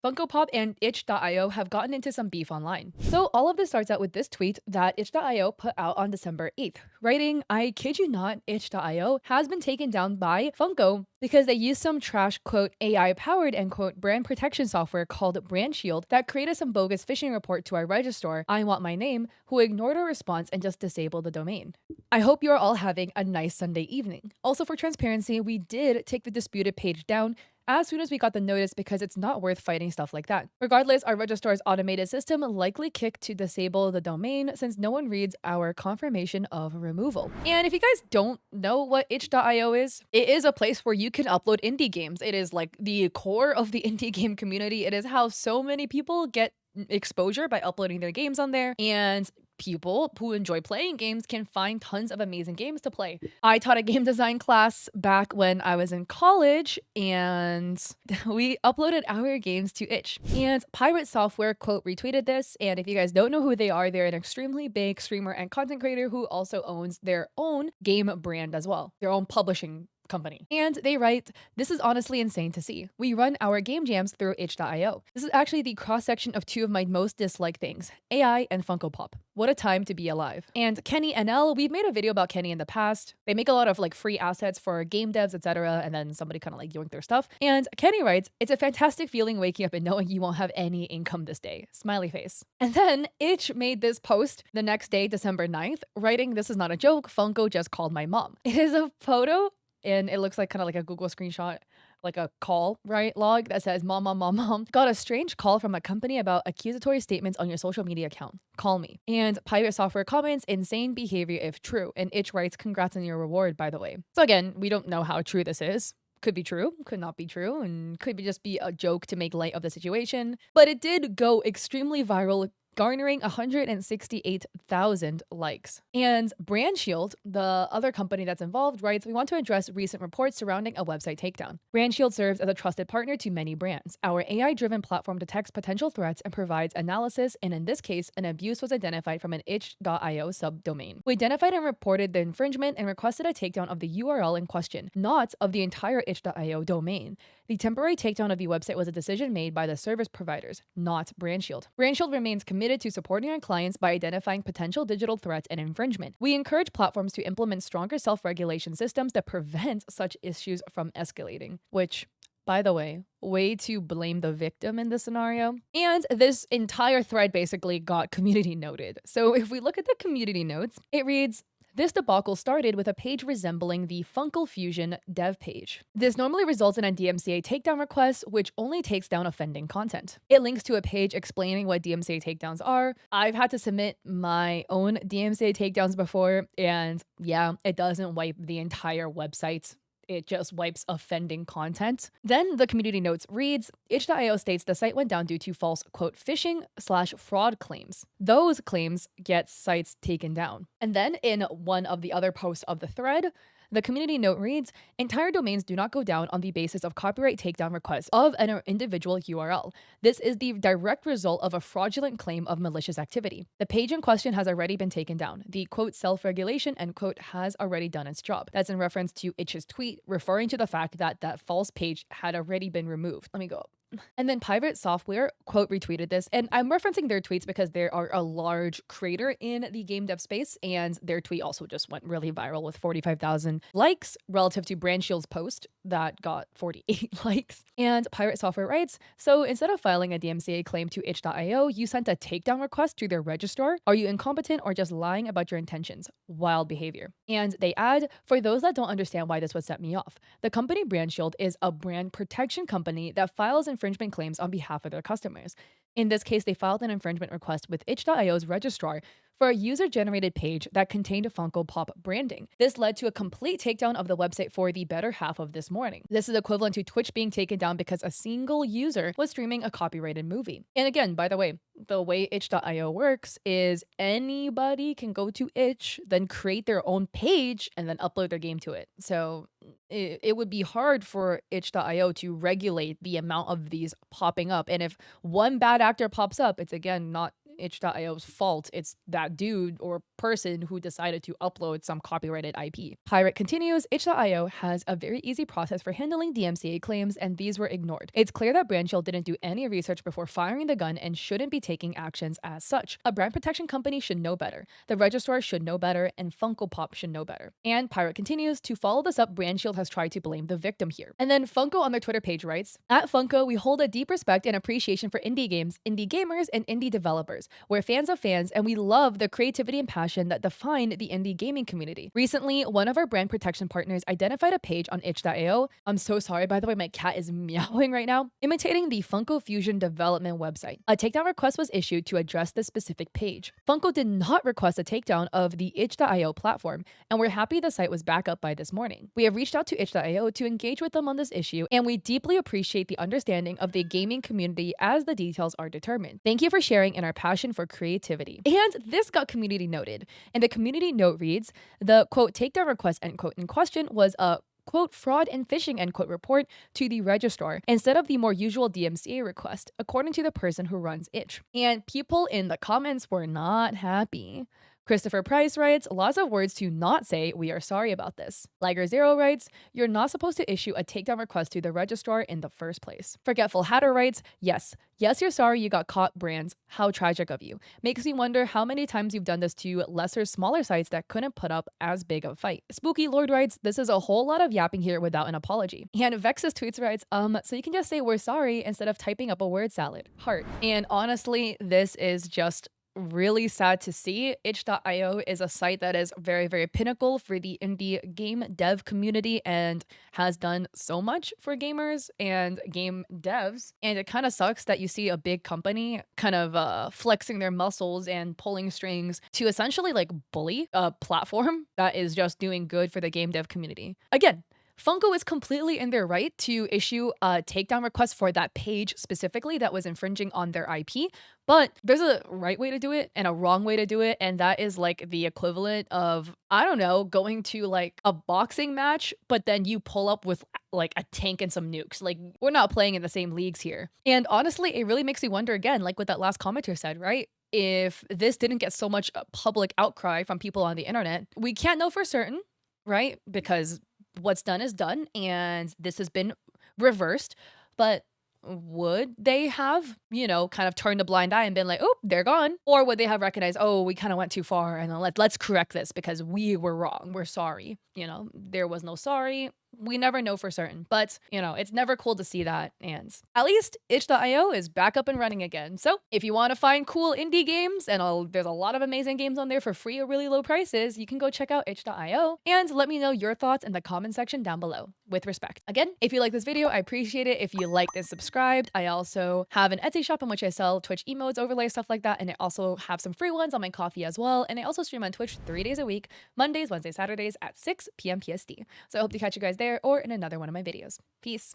Funko Pop and itch.io have gotten into some beef online. So all of this starts out with this tweet that itch.io put out on December 8th, writing, "I kid you not, itch.io has been taken down by Funko because they used some trash, quote, AI-powered, end quote, brand protection software called Brand Shield that created some bogus phishing report to our registrar, I Want My Name, who ignored our response and just disabled the domain. I hope you are all having a nice Sunday evening. Also, for transparency, we did take the disputed page down as soon as we got the notice because it's not worth fighting stuff like that. Regardless, our registrar's automated system likely kicked to disable the domain since no one reads our confirmation of removal." And if you guys don't know what itch.io is, it is a place where you can upload indie games. It is like the core of the indie game community. It is how so many people get exposure by uploading their games on there, and people who enjoy playing games can find tons of amazing games to play. I taught a game design class back when I was in college, and we uploaded our games to itch. And Pirate Software, quote, retweeted this, and if you guys don't know who they are, they're an extremely big streamer and content creator who also owns their own game brand as well, their own publishing company. And they write, "This is honestly insane to see. We run our game jams through itch.io. This is actually the cross-section of two of my most disliked things, AI and Funko Pop. What a time to be alive." And Kenny NL, we've made a video about Kenny in the past. They make a lot of like free assets for game devs, etc. And then somebody kind of like yoinked their stuff. And Kenny writes, "It's a fantastic feeling waking up and knowing you won't have any income this day. Smiley face." And then Itch made this post the next day, December 9th, writing, "This is not a joke. Funko just called my mom." It is a photo and it looks like kind of like a Google screenshot, like a call, right, log that says, "Mom, mom, mom, mom, got a strange call from a company about accusatory statements on your social media account. Call me." And Pirate Software comments, "Insane behavior if true." And Itch writes, "Congrats on your reward, by the way." So again, we don't know how true this is. Could be true, could not be true, and could just be a joke to make light of the situation. But it did go extremely viral, garnering 168,000 likes. And Brand Shield, the other company that's involved, writes, "We want to address recent reports surrounding a website takedown. Brand Shield serves as a trusted partner to many brands. Our AI-driven platform detects potential threats and provides analysis, and in this case, an abuse was identified from an itch.io subdomain. We identified and reported the infringement and requested a takedown of the URL in question, not of the entire itch.io domain. The temporary takedown of the website was a decision made by the service providers, not Brand Shield. Brand Shield remains committed to supporting our clients by identifying potential digital threats and infringement. We encourage platforms to implement stronger self-regulation systems that prevent such issues from escalating." Which, by the way to blame the victim in this scenario. And this entire thread basically got community noted. So if we look at the community notes, it reads, "This debacle started with a page resembling the Funko Fusion dev page. This normally results in a DMCA takedown request, which only takes down offending content. It links to a page explaining what DMCA takedowns are. I've had to submit my own DMCA takedowns before, and yeah, it doesn't wipe the entire website. It just wipes offending content." Then the community notes reads, "Itch.io states the site went down due to false, quote, phishing/fraud claims. Those claims get sites taken down." And then in one of the other posts of the thread, the community note reads, "Entire domains do not go down on the basis of copyright takedown requests of an individual URL. This is the direct result of a fraudulent claim of malicious activity. The page in question has already been taken down. The, quote, self-regulation, end quote, has already done its job." That's in reference to Itch's tweet, referring to the fact that that false page had already been removed. Let me go up. And then Pirate Software, quote, retweeted this, and I'm referencing their tweets because they are a large creator in the game dev space, and their tweet also just went really viral with 45,000 likes relative to Brand Shield's post that got 48 likes. And Pirate Software writes, "So instead of filing a DMCA claim to itch.io, you sent a takedown request to their registrar? Are you incompetent or just lying about your intentions? Wild behavior." And they add, "For those that don't understand why this would set me off, the company Brand Shield is a brand protection company that files infringement claims on behalf of their customers. In this case, they filed an infringement request with itch.io's registrar for a user-generated page that contained Funko Pop branding. This led to a complete takedown of the website for the better half of this morning. This is equivalent to Twitch being taken down because a single user was streaming a copyrighted movie." And again, by the way itch.io works is anybody can go to Itch, then create their own page, and then upload their game to it. So it would be hard for itch.io to regulate the amount of these popping up. And if one bad actor pops up, it's again not itch.io's fault. It's that dude or person who decided to upload some copyrighted IP. Pirate continues, itch.io has a very easy process for handling DMCA claims, and these were ignored. It's clear that Branchill didn't do any research before firing the gun and shouldn't be taking actions as such. A brand protection company should know better. The registrar should know better, and Funko Pop should know better. And Pirate continues, to follow this up, Branchill has tried to blame the victim here. And then Funko on their Twitter page writes, at Funko, we hold a deep respect and appreciation for indie games, indie gamers, and indie developers. We're fans of fans, and we love the creativity and passion that define the indie gaming community. Recently, one of our brand protection partners identified a page on itch.io. I'm so sorry, by the way, my cat is meowing right now, imitating the Funko Fusion development website. A takedown request was issued to address this specific page. Funko did not request a takedown of the itch.io platform, and we're happy the site was back up by this morning. We have reached out to itch.io to engage with them on this issue, and we deeply appreciate the understanding of the gaming community as the details are determined. Thank you for sharing in our passion for creativity. And this got community noted. And the community note reads, the quote takedown request end quote in question was a quote fraud and phishing end quote report to the registrar instead of the more usual DMCA request, according to the person who runs itch. And people in the comments were not happy. Christopher Price writes, lots of words to not say we are sorry about this. Liger0 writes, you're not supposed to issue a takedown request to the registrar in the first place. Forgetful Hatter writes, yes, you're sorry you got caught, brands. How tragic of you. Makes me wonder how many times you've done this to lesser, smaller sites that couldn't put up as big of a fight. Spooky Lord writes, this is a whole lot of yapping here without an apology. And Vexus tweets writes, so you can just say we're sorry instead of typing up a word salad. Heart. And honestly, this is just really sad to see. Itch.io is a site that is very, very pinnacle for the indie game dev community and has done so much for gamers and game devs. And it kind of sucks that you see a big company kind of flexing their muscles and pulling strings to essentially like bully a platform that is just doing good for the game dev community. Again, Funko is completely in their right to issue a takedown request for that page specifically that was infringing on their IP, but there's a right way to do it and a wrong way to do it, and that is like the equivalent of, I don't know, going to like a boxing match, but then you pull up with like a tank and some nukes. Like, we're not playing in the same leagues here. And honestly, it really makes me wonder again, like what that last commenter said, right? If this didn't get so much public outcry from people on the internet, we can't know for certain, right? Because what's done is done, and this has been reversed. But would they have, kind of turned a blind eye and been like, oh, they're gone? Or would they have recognized, oh, we kind of went too far, and then let's correct this because we were wrong. We're sorry. There was no sorry. We never know for certain, but it's never cool to see that. And at least itch.io is back up and running again. So if you want to find cool indie games, and there's a lot of amazing games on there for free or really low prices, you can go check out itch.io and let me know your thoughts in the comment section down below with respect. Again, if you like this video, I appreciate it if you liked and subscribed. I also have an Etsy shop in which I sell Twitch emotes, overlays, stuff like that. And I also have some free ones on my Coffee as well. And I also stream on Twitch 3 days a week, Mondays, Wednesdays, Saturdays at 6 p.m. PST. So I hope to catch you guys there or in another one of my videos. Peace.